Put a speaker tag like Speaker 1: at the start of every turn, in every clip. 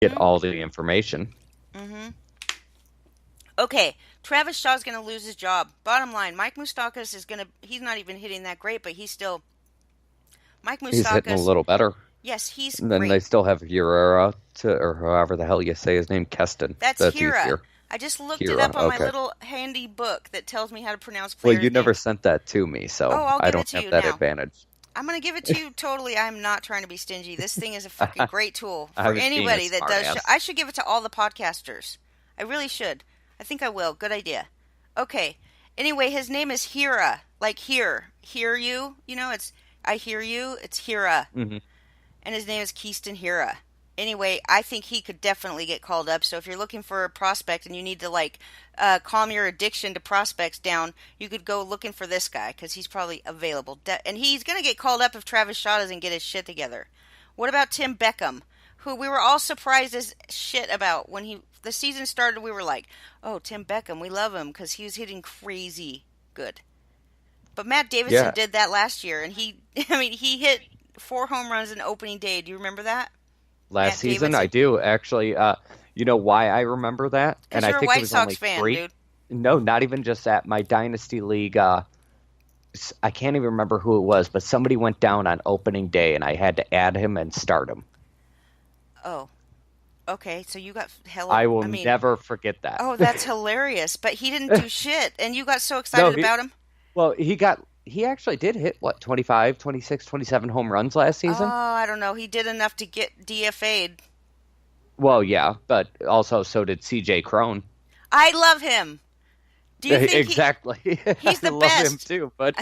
Speaker 1: get all the information.
Speaker 2: Mm-hmm. Okay, Travis Shaw's going to lose his job. Bottom line, Mike Moustakas is going to, he's not even hitting that great, but he's still, Mike
Speaker 1: He's hitting a
Speaker 2: Moustakas,
Speaker 1: little better.
Speaker 2: yes, he's
Speaker 1: And then they
Speaker 2: great.
Speaker 1: still have Urera or however the hell you say his name, Keston.
Speaker 2: That's
Speaker 1: That's
Speaker 2: Hira.
Speaker 1: easier.
Speaker 2: I just looked it
Speaker 1: Kira.
Speaker 2: up on my
Speaker 1: Okay.
Speaker 2: little handy book that tells me how to pronounce
Speaker 1: Well, you
Speaker 2: players'
Speaker 1: never
Speaker 2: names.
Speaker 1: sent that to me,
Speaker 2: Oh,
Speaker 1: so
Speaker 2: I'll
Speaker 1: I
Speaker 2: give it
Speaker 1: don't
Speaker 2: to
Speaker 1: have
Speaker 2: you
Speaker 1: that
Speaker 2: now.
Speaker 1: advantage.
Speaker 2: I'm going to give it to you totally. I'm not trying to be stingy. This thing is a fucking great tool
Speaker 1: I
Speaker 2: for
Speaker 1: was being a
Speaker 2: anybody that does show.
Speaker 1: smartass.
Speaker 2: I should give it to all the podcasters. I really should. I think I will. Good idea. Okay. Anyway, his name is Hira. Like hear you. You know, it's I hear you. It's Hira,
Speaker 1: Hmm.
Speaker 2: and his name is Keaston Hira. Anyway, I think he could definitely get called up. So if you're looking for a prospect and you need to like calm your addiction to prospects down, you could go looking for this guy because he's probably available. And he's gonna get called up if Travis Shaw doesn't get his shit together. What about Tim Beckham, who we were all surprised as shit about when the season started? We were like, "Oh, Tim Beckham, we love him because he was hitting crazy good." But Matt Davidson
Speaker 1: Yeah,
Speaker 2: did that last year, and I mean, he hit 4 home runs in opening day. Do you remember that?
Speaker 1: last
Speaker 2: Matt
Speaker 1: season I
Speaker 2: Davidson.
Speaker 1: do actually. You know why I remember that? And
Speaker 2: Because
Speaker 1: I
Speaker 2: you're a
Speaker 1: think it
Speaker 2: White
Speaker 1: was
Speaker 2: Sox
Speaker 1: only
Speaker 2: fan,
Speaker 1: three.
Speaker 2: dude.
Speaker 1: No, not even just that. My dynasty league. I can't even remember who it was, but somebody went down on opening day, and I had to add him and start him.
Speaker 2: Oh, okay. So you got hella.
Speaker 1: I will
Speaker 2: I mean,
Speaker 1: never forget that.
Speaker 2: oh, that's hilarious. But he didn't do shit, and you got so
Speaker 1: No,
Speaker 2: excited about him.
Speaker 1: he actually did hit what 25, 26, 27 home runs last
Speaker 2: Oh,
Speaker 1: season.
Speaker 2: I don't know. He did enough to get DFA'd.
Speaker 1: Well, yeah, but also so did CJ Crone.
Speaker 2: I love him. Do you think
Speaker 1: Exactly.
Speaker 2: he's
Speaker 1: I
Speaker 2: the
Speaker 1: love him
Speaker 2: best?
Speaker 1: too, but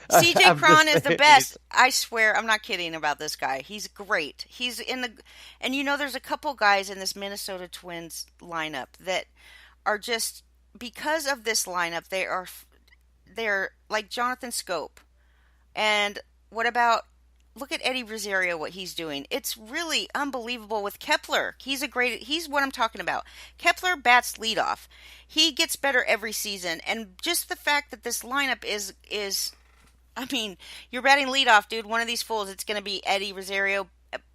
Speaker 2: CJ
Speaker 1: I'm
Speaker 2: Cron
Speaker 1: just
Speaker 2: is the
Speaker 1: saying
Speaker 2: best. I swear, I'm not kidding about this guy. He's great. He's in the, and you know, there's a couple guys in this Minnesota Twins lineup that are just because of this lineup, they're like Jonathan Scope. And what about look at Eddie Rosario, what he's doing? It's really unbelievable with Kepler. He's what I'm talking about. Kepler bats leadoff. He gets better every season, and just the fact that this lineup is I mean, you're batting leadoff, dude. One of these fools, it's going to be Eddie Rosario.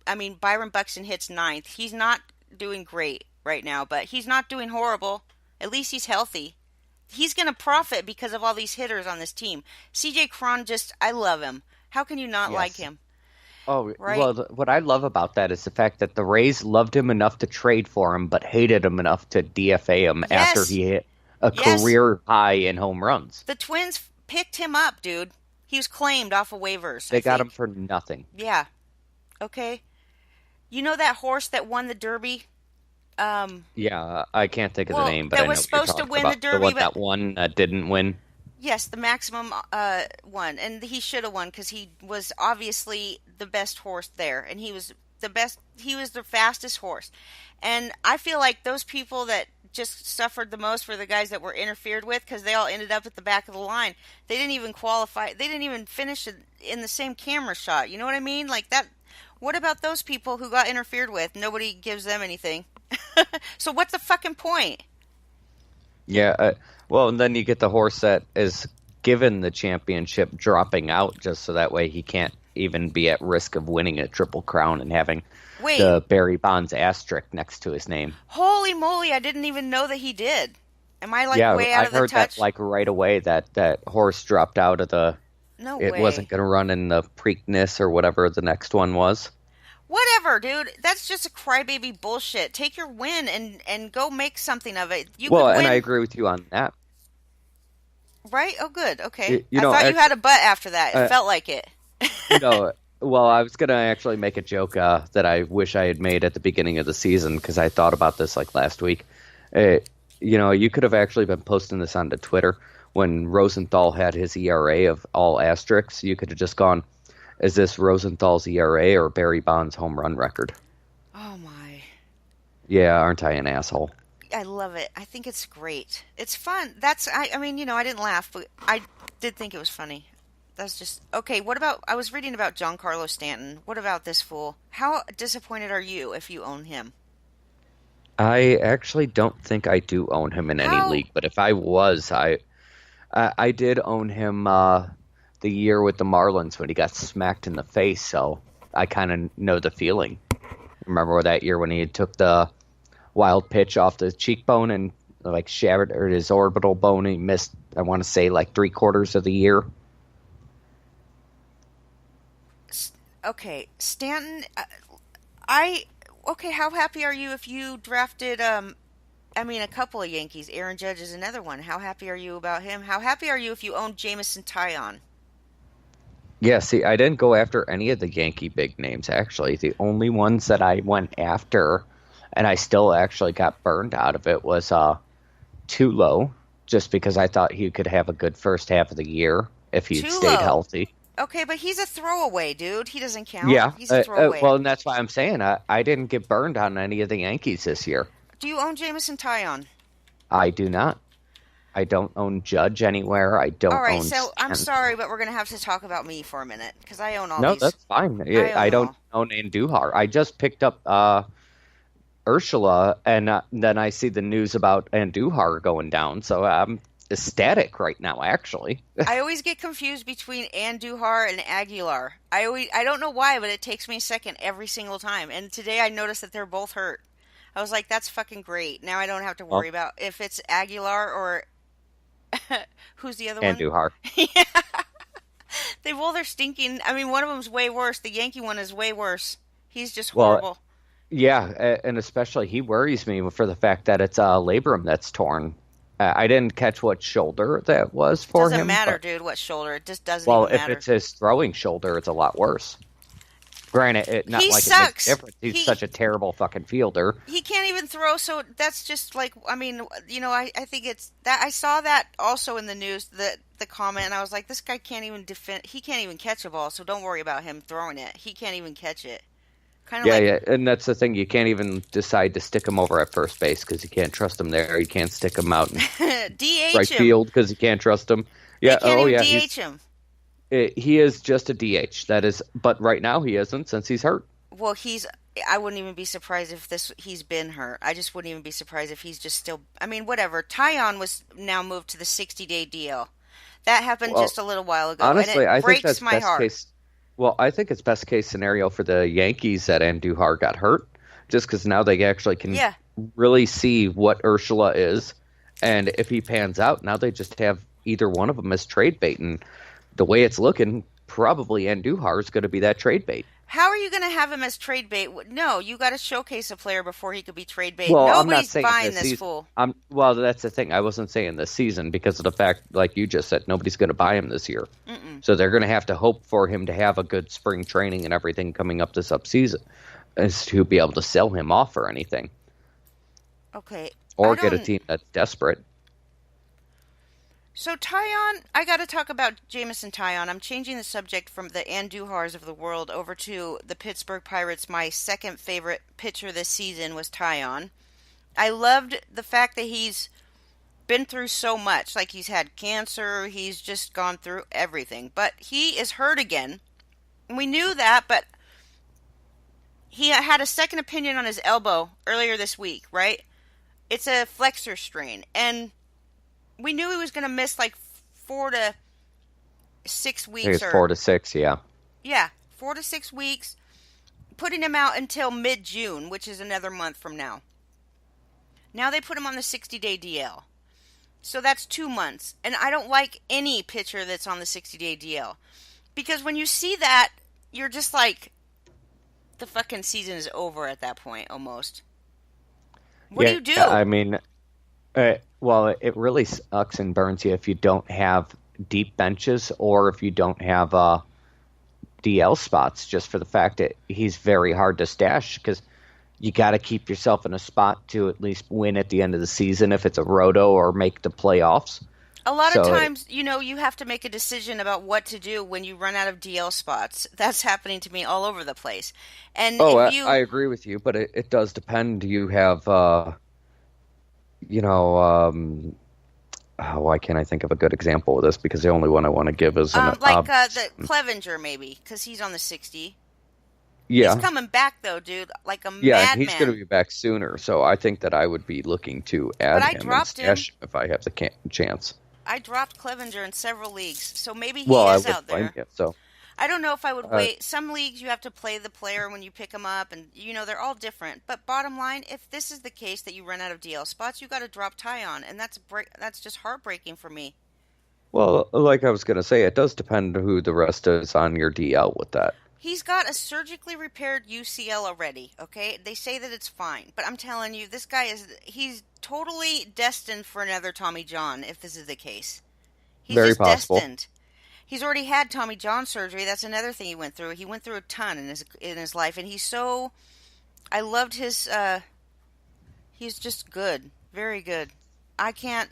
Speaker 2: I mean, Byron Buxton hits ninth. He's not doing great right now, but he's not doing horrible. At least he's healthy. He's going to profit because of all these hitters on this team. CJ Cron, I love him. How can you not like
Speaker 1: yes.
Speaker 2: him?
Speaker 1: Oh,
Speaker 2: Right?
Speaker 1: well, what I love about that is the fact that the Rays loved him enough to trade for him, but hated him enough to DFA him after
Speaker 2: Yes.
Speaker 1: he hit a
Speaker 2: Yes.
Speaker 1: career high in home runs.
Speaker 2: The Twins picked him up, dude. He was claimed off of waivers, I
Speaker 1: They got him
Speaker 2: think.
Speaker 1: for nothing.
Speaker 2: Yeah. Okay. You know that horse that won the Derby? Um,
Speaker 1: Yeah, I can't think of the
Speaker 2: well,
Speaker 1: name, but
Speaker 2: that
Speaker 1: I know
Speaker 2: was
Speaker 1: what you're
Speaker 2: supposed to
Speaker 1: talking
Speaker 2: win the
Speaker 1: about. The
Speaker 2: Derby,
Speaker 1: one
Speaker 2: but
Speaker 1: that won that didn't win.
Speaker 2: yes, the maximum one, and he should have won because he was obviously the best horse there, and he was the best. He was the fastest horse, and I feel like those people that just suffered the most were the guys that were interfered with because they all ended up at the back of the line. They didn't even qualify. They didn't even finish in the same camera shot. You know what I mean? Like that. What about those people who got interfered with? Nobody gives them anything. So what's the fucking point?
Speaker 1: Yeah, well, and then you get the horse that is given the championship dropping out just so that way he can't even be at risk of winning a triple crown and having
Speaker 2: Wait,
Speaker 1: the Barry Bonds asterisk next to his name.
Speaker 2: holy moly! I didn't even know that he did. Am I like
Speaker 1: Yeah,
Speaker 2: way out
Speaker 1: I
Speaker 2: of the
Speaker 1: heard that
Speaker 2: touch?
Speaker 1: like right away that horse dropped out of the.
Speaker 2: No
Speaker 1: It wasn't
Speaker 2: way.
Speaker 1: going to run in the Preakness or whatever the next one was.
Speaker 2: Whatever, dude. That's just a crybaby bullshit. Take your win and go make something of it. You
Speaker 1: Well,
Speaker 2: could
Speaker 1: and I
Speaker 2: win,
Speaker 1: agree with you on that.
Speaker 2: right? Oh, good. Okay.
Speaker 1: You
Speaker 2: I
Speaker 1: know,
Speaker 2: thought you had a butt after that. It
Speaker 1: uh,
Speaker 2: felt like it.
Speaker 1: no, well, I was going to actually make a joke that I wish I had made at the beginning of the season because I thought about this like last week. Uh, you could have actually been posting this onto Twitter when Rosenthal had his ERA of all asterisks. You could have just gone, is this Rosenthal's ERA or Barry Bonds' home run record?
Speaker 2: Oh my.
Speaker 1: Yeah, aren't I an asshole?
Speaker 2: I love it. I think it's great. It's fun. I mean, I didn't laugh, but I did think it was funny. That's just okay. What about I was reading about Giancarlo Stanton. What about this fool? How disappointed are you if you own him?
Speaker 1: I actually don't think I do own him in any
Speaker 2: How
Speaker 1: league, but if I was, I did own him the year with the Marlins when he got smacked in the face, so I kind of know the feeling. Remember that year when he took the wild pitch off the cheekbone and like shattered his orbital bone? And he missed, I want to say, like 3/4 of the year.
Speaker 2: Okay, Stanton. I okay. How happy are you if you drafted? I mean, a couple of Yankees. Aaron Judge is another one. How happy are you about him? How happy are you if you own Jamison Tyon?
Speaker 1: Yeah, see, I didn't go after any of the Yankee big names, actually. The only ones that I went after, and I still actually got burned out of it, was Tulo, just because I thought he could have a good first half of the year if he'd stayed
Speaker 2: Tulo.
Speaker 1: healthy.
Speaker 2: Okay, but he's a throwaway, dude. He doesn't count.
Speaker 1: Yeah,
Speaker 2: He's a throwaway.
Speaker 1: well, and that's why I'm saying I didn't get burned on any of the Yankees this year.
Speaker 2: Do you own Jamison Tyon?
Speaker 1: I do not. I don't own Judge anywhere. I
Speaker 2: All
Speaker 1: don't
Speaker 2: right,
Speaker 1: own
Speaker 2: so I'm
Speaker 1: Stanton.
Speaker 2: sorry, but we're gonna have to talk about me for a minute because I own all
Speaker 1: No,
Speaker 2: these.
Speaker 1: that's fine.
Speaker 2: I
Speaker 1: Yeah,
Speaker 2: own
Speaker 1: I
Speaker 2: them
Speaker 1: don't
Speaker 2: all.
Speaker 1: own Andujar. I just picked up Ursula, and then I see the news about Andujar going down, so I'm ecstatic right now, actually.
Speaker 2: I always get confused between Andujar and Aguilar. I don't know why, but it takes me a second every single time. And today I noticed that they're both hurt. I was like, that's fucking great. Now I don't have to worry
Speaker 1: Well,
Speaker 2: about if it's Aguilar or who's the other one?
Speaker 1: Andujar.
Speaker 2: Yeah, they both are stinking. I mean, one of them's way worse. The Yankee one is way worse. He's just
Speaker 1: Well,
Speaker 2: horrible.
Speaker 1: yeah, and especially he worries me for the fact that it's labrum that's torn. I didn't catch what shoulder that was
Speaker 2: It
Speaker 1: for
Speaker 2: doesn't
Speaker 1: him,
Speaker 2: matter,
Speaker 1: but
Speaker 2: dude, what shoulder. It just doesn't
Speaker 1: well,
Speaker 2: even
Speaker 1: if
Speaker 2: matter.
Speaker 1: it's his throwing shoulder, it's a lot worse. Granted, not
Speaker 2: He
Speaker 1: like it makes a
Speaker 2: sucks.
Speaker 1: difference. He's such a terrible fucking fielder.
Speaker 2: He can't even throw, so that's just like, I mean, I think it's that I saw that also in the news, the comment, and I was like, this guy can't even defend, he can't even catch a ball, so don't worry about him throwing it. He can't even catch it. Kind of
Speaker 1: Yeah,
Speaker 2: like
Speaker 1: yeah, and that's the thing. You can't even decide to stick him over at first base because you can't trust him there. You can't stick him out in right
Speaker 2: DH him.
Speaker 1: field because you can't trust him.
Speaker 2: They
Speaker 1: Yeah,
Speaker 2: can't
Speaker 1: oh
Speaker 2: even
Speaker 1: yeah,
Speaker 2: DH him.
Speaker 1: he is just a DH. That is, but right now he isn't since he's hurt.
Speaker 2: Well, I wouldn't even be surprised if he's been hurt. I just wouldn't even be surprised if he's just still, I mean, whatever. Tyon was now moved to the 60-day DL. That happened
Speaker 1: Well,
Speaker 2: just a little while ago, and
Speaker 1: honestly,
Speaker 2: it
Speaker 1: I think
Speaker 2: breaks
Speaker 1: that's
Speaker 2: my
Speaker 1: best
Speaker 2: heart.
Speaker 1: case. Well, I think it's best case scenario for the Yankees that Andujar got hurt, just because now they actually can
Speaker 2: Yeah.
Speaker 1: really see what Ursula is, and if he pans out, now they just have either one of them as trade bait, and the way it's looking, probably Andujar is going to be that trade bait.
Speaker 2: How are you going to have him as trade bait? No, you got to showcase a player before he could be trade bait.
Speaker 1: Well, I'm not
Speaker 2: Nobody's
Speaker 1: saying
Speaker 2: buying
Speaker 1: this
Speaker 2: this
Speaker 1: season.
Speaker 2: fool.
Speaker 1: Well, that's the thing. I wasn't saying this season because of the fact, like you just said, nobody's going to buy him this year.
Speaker 2: Mm-mm.
Speaker 1: So they're going to have to hope for him to have a good spring training and everything coming up this upseason, as to be able to sell him off or anything,
Speaker 2: Okay, I
Speaker 1: or get a
Speaker 2: don't.
Speaker 1: team that's desperate.
Speaker 2: So Tyon, I got to talk about Jamison Tyon. I'm changing the subject from the Andujars of the world over to the Pittsburgh Pirates. My second favorite pitcher this season was Tyon. I loved the fact that he's been through so much. Like he's had cancer, he's just gone through everything. But he is hurt again. We knew that, but he had a second opinion on his elbow earlier this week, right? It's a flexor strain, and we knew he was going to miss like 4 to 6
Speaker 1: I think
Speaker 2: weeks,
Speaker 1: it's
Speaker 2: or
Speaker 1: 4 to 6. Yeah.
Speaker 2: yeah, 4 to 6 weeks, putting him out until mid-June, which is another month from now. Now they put him on the 60-day DL. So that's 2 months. And I don't like any pitcher that's on the 60-day DL. Because when you see that, you're just like, the fucking season is over at that point, almost. What do
Speaker 1: Yeah,
Speaker 2: you do?
Speaker 1: I mean, well, it really sucks and burns you if you don't have deep benches or if you don't have DL spots, just for the fact that he's very hard to stash because you got to keep yourself in a spot to at least win at the end of the season if it's a roto or make the playoffs.
Speaker 2: A lot of
Speaker 1: So,
Speaker 2: times, you have to make a decision about what to do when you run out of DL spots. That's happening to me all over the place. And
Speaker 1: oh,
Speaker 2: if
Speaker 1: I
Speaker 2: you,
Speaker 1: agree with you, but it does depend. You have, you know, why can't I think of a good example of this? Because the only one I want to give is an
Speaker 2: the Clevenger maybe, because he's on the 60. He's
Speaker 1: yeah.
Speaker 2: coming back though, dude, like a
Speaker 1: Yeah, and he's going to
Speaker 2: madman.
Speaker 1: be back sooner, so I think that I would be looking to
Speaker 2: But
Speaker 1: add
Speaker 2: I
Speaker 1: him and
Speaker 2: dropped him.
Speaker 1: stash him if I have the chance.
Speaker 2: I dropped Clevenger in several leagues, so maybe he
Speaker 1: Well, I
Speaker 2: is
Speaker 1: would
Speaker 2: out
Speaker 1: blame
Speaker 2: there.
Speaker 1: you. So
Speaker 2: I don't know if I would
Speaker 1: Uh,
Speaker 2: wait. Some leagues you have to play the player when you pick them up, and they're all different. But bottom line, if this is the case that you run out of DL spots, you got to drop Tyon, and that's just heartbreaking for me.
Speaker 1: well, like I was gonna say, it does depend who the rest is on your DL with that.
Speaker 2: He's got a surgically repaired UCL already, okay? They say that it's fine, but I'm telling you, this guy he's totally destined for another Tommy John if this is the case. He's
Speaker 1: Very
Speaker 2: just
Speaker 1: possible.
Speaker 2: destined. He's already had Tommy John surgery. That's another thing he went through. He went through a ton in his life, and I loved his he's just good. Very good. I can't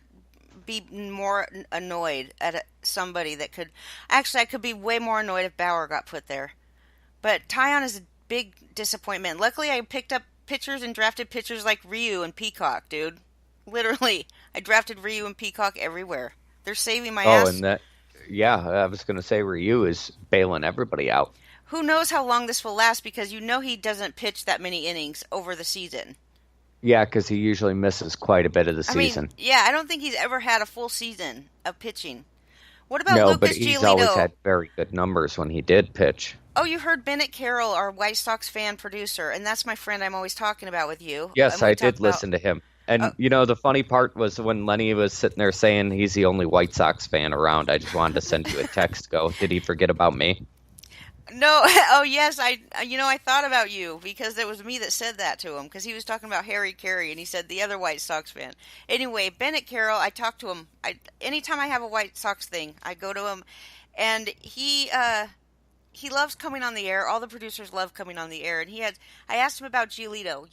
Speaker 2: be more annoyed at somebody that could actually I could be way more annoyed if Bauer got put there. But Tyon is a big disappointment. Luckily, I picked up pitchers and drafted pitchers like Ryu and Peacock, dude. Literally, I drafted Ryu and Peacock everywhere. They're saving my
Speaker 1: Oh,
Speaker 2: ass.
Speaker 1: and yeah, I was gonna say Ryu is bailing everybody out.
Speaker 2: Who knows how long this will last because he doesn't pitch that many innings over the season.
Speaker 1: Yeah, because he usually misses quite a bit of the
Speaker 2: I mean,
Speaker 1: season.
Speaker 2: yeah, I don't think he's ever had a full season of pitching. What about
Speaker 1: No, but
Speaker 2: Lucas
Speaker 1: he's always
Speaker 2: Giolito?
Speaker 1: had very good numbers when he did pitch.
Speaker 2: Oh, you heard Bennett Carroll, our White Sox fan producer, and that's my friend I'm always talking about with you.
Speaker 1: Yes,
Speaker 2: And we
Speaker 1: I
Speaker 2: talk
Speaker 1: did
Speaker 2: about.
Speaker 1: listen to him. And
Speaker 2: Oh,
Speaker 1: the funny part was when Lenny was sitting there saying he's the only White Sox fan around. I just wanted to send you a text. Go, did he forget about me?
Speaker 2: no, oh yes, I thought about you because it was me that said that to him because he was talking about Harry Carey and he said the other White Sox fan. Anyway, Bennett Carroll, I talk to him. Anytime I have a White Sox thing, I go to him, and he loves coming on the air. All the producers love coming on the air, and I asked him about Giolito.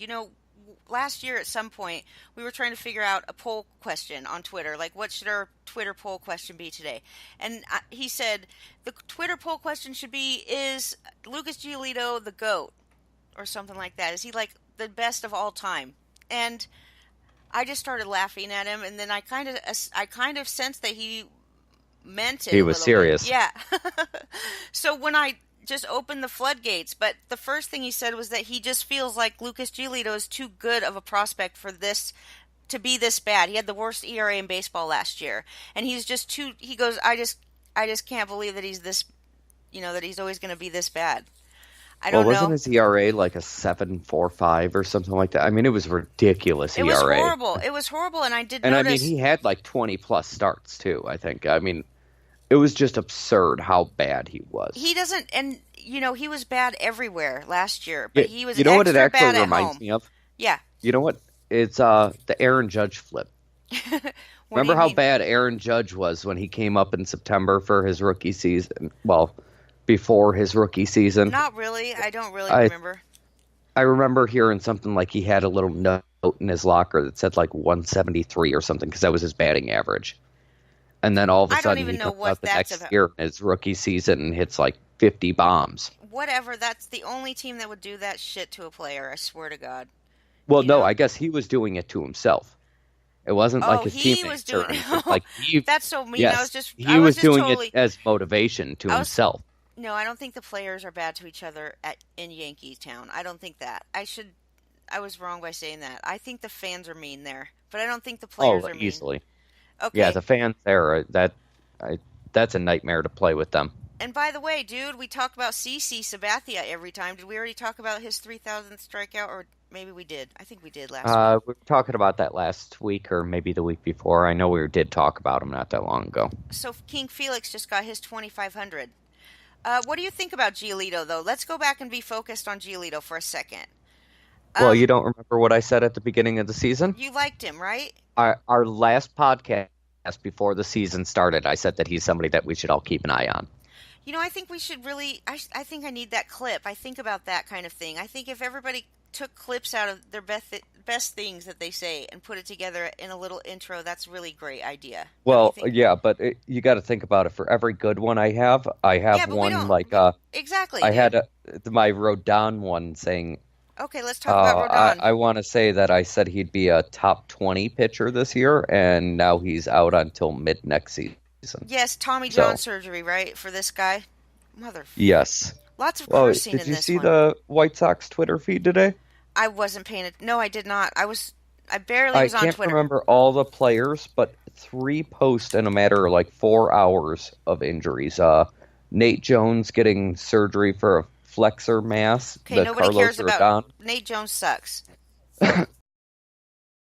Speaker 2: Last year at some point we were trying to figure out a poll question on Twitter, like what should our Twitter poll question be today? And he said the Twitter poll question should be: Is Lucas Giolito the GOAT or something like that? Is he like the best of all time? And I just started laughing at him, and then I kind of sensed that he meant it
Speaker 1: He
Speaker 2: a
Speaker 1: was
Speaker 2: little bit.
Speaker 1: serious.
Speaker 2: Yeah. So when I just opened the floodgates, but the first thing he said was that he just feels like Lucas Giolito is too good of a prospect for this to be this bad. He had the worst ERA in baseball last year, and he's just too. He goes, I just can't believe that he's this. That he's always going to be this bad. I
Speaker 1: Well,
Speaker 2: don't
Speaker 1: wasn't
Speaker 2: know.
Speaker 1: his ERA like a 7.45 or something like that? I mean, it was ridiculous
Speaker 2: It was
Speaker 1: ERA.
Speaker 2: horrible. It was horrible, and I did
Speaker 1: And I mean,
Speaker 2: notice
Speaker 1: he had like 20 plus starts too, I think. I mean, it was just absurd how bad he was.
Speaker 2: he doesn't. And he was bad everywhere last year,
Speaker 1: Yeah,
Speaker 2: but he was
Speaker 1: you know what it
Speaker 2: extra bad
Speaker 1: actually
Speaker 2: at
Speaker 1: reminds
Speaker 2: home.
Speaker 1: me of?
Speaker 2: Yeah.
Speaker 1: You know what? It's the Aaron Judge flip.
Speaker 2: What do
Speaker 1: Remember
Speaker 2: you
Speaker 1: how
Speaker 2: mean?
Speaker 1: bad Aaron Judge was when he came up in September for his rookie season? Well, before his rookie season.
Speaker 2: Not really. I don't really
Speaker 1: I
Speaker 2: remember.
Speaker 1: I remember hearing something like he had a little note in his locker that said like 173 or something because that was his batting average. And then all of a
Speaker 2: I don't
Speaker 1: sudden
Speaker 2: even
Speaker 1: he
Speaker 2: know
Speaker 1: comes
Speaker 2: what
Speaker 1: out the
Speaker 2: that's
Speaker 1: next
Speaker 2: about.
Speaker 1: year in his rookie season and hits like 50 bombs.
Speaker 2: Whatever. That's the only team that would do that shit to a player. I swear to God.
Speaker 1: Well,
Speaker 2: You
Speaker 1: no,
Speaker 2: know.
Speaker 1: I guess he was doing it to himself. It wasn't like
Speaker 2: Oh,
Speaker 1: his
Speaker 2: he was
Speaker 1: teammates or
Speaker 2: doing.
Speaker 1: anything. Like
Speaker 2: That's so mean. I was
Speaker 1: yes,
Speaker 2: just.
Speaker 1: he
Speaker 2: I was
Speaker 1: was
Speaker 2: just
Speaker 1: doing it
Speaker 2: totally.
Speaker 1: as motivation to
Speaker 2: I was.
Speaker 1: himself.
Speaker 2: No, I don't think the players are bad to each other in Yankee Town. I don't think that. I was wrong by saying that. I think the fans are mean there, but I don't think the players
Speaker 1: Oh,
Speaker 2: are mean.
Speaker 1: easily. Yeah,
Speaker 2: Okay.
Speaker 1: the fans there, that's a nightmare to play with them.
Speaker 2: And by the way, dude, we talk about CC Sabathia every time. Did we already talk about his 3,000th strikeout, or maybe we did? I think we did last week.
Speaker 1: We were talking about that last week or maybe the week before. I know we did talk about him not that long ago.
Speaker 2: So King Felix just got his 2,500. What do you think about Giolito, though? Let's go back and be focused on Giolito for a second.
Speaker 1: Well,
Speaker 2: Um,
Speaker 1: you don't remember what I said at the beginning of the season?
Speaker 2: you liked him, right?
Speaker 1: Our last podcast before the season started, I said that he's somebody that we should all keep an eye on.
Speaker 2: I think we should really. I think I need that clip. I think about that kind of thing. I think if everybody took clips out of their best things that they say and put it together in a little intro, that's a really great idea. Don't you
Speaker 1: Well,
Speaker 2: think?
Speaker 1: yeah, but you got to think about it. For every good one I have
Speaker 2: Yeah, but we
Speaker 1: one
Speaker 2: don't.
Speaker 1: like
Speaker 2: Exactly,
Speaker 1: I had
Speaker 2: dude.
Speaker 1: my Rodon one saying,
Speaker 2: Okay, let's talk about Rodon.
Speaker 1: I want to say that I said he'd be a top 20 pitcher this year, and now he's out until mid next season.
Speaker 2: Yes, Tommy John
Speaker 1: So,
Speaker 2: surgery, right, for this guy? Mother.
Speaker 1: yes.
Speaker 2: Lots of
Speaker 1: Well,
Speaker 2: cursing
Speaker 1: did
Speaker 2: in
Speaker 1: you
Speaker 2: this
Speaker 1: see
Speaker 2: one.
Speaker 1: the White Sox Twitter feed today?
Speaker 2: I wasn't paying it. No, I did not. I barely
Speaker 1: I
Speaker 2: was on
Speaker 1: can't
Speaker 2: Twitter.
Speaker 1: remember all the players, but 3 posts in a matter of like 4 hours of injuries. Nate Jones getting surgery for a flexor mass.
Speaker 2: Okay,
Speaker 1: The
Speaker 2: nobody cares
Speaker 1: Carlos
Speaker 2: about
Speaker 1: Rodon.
Speaker 2: Nate Jones sucks.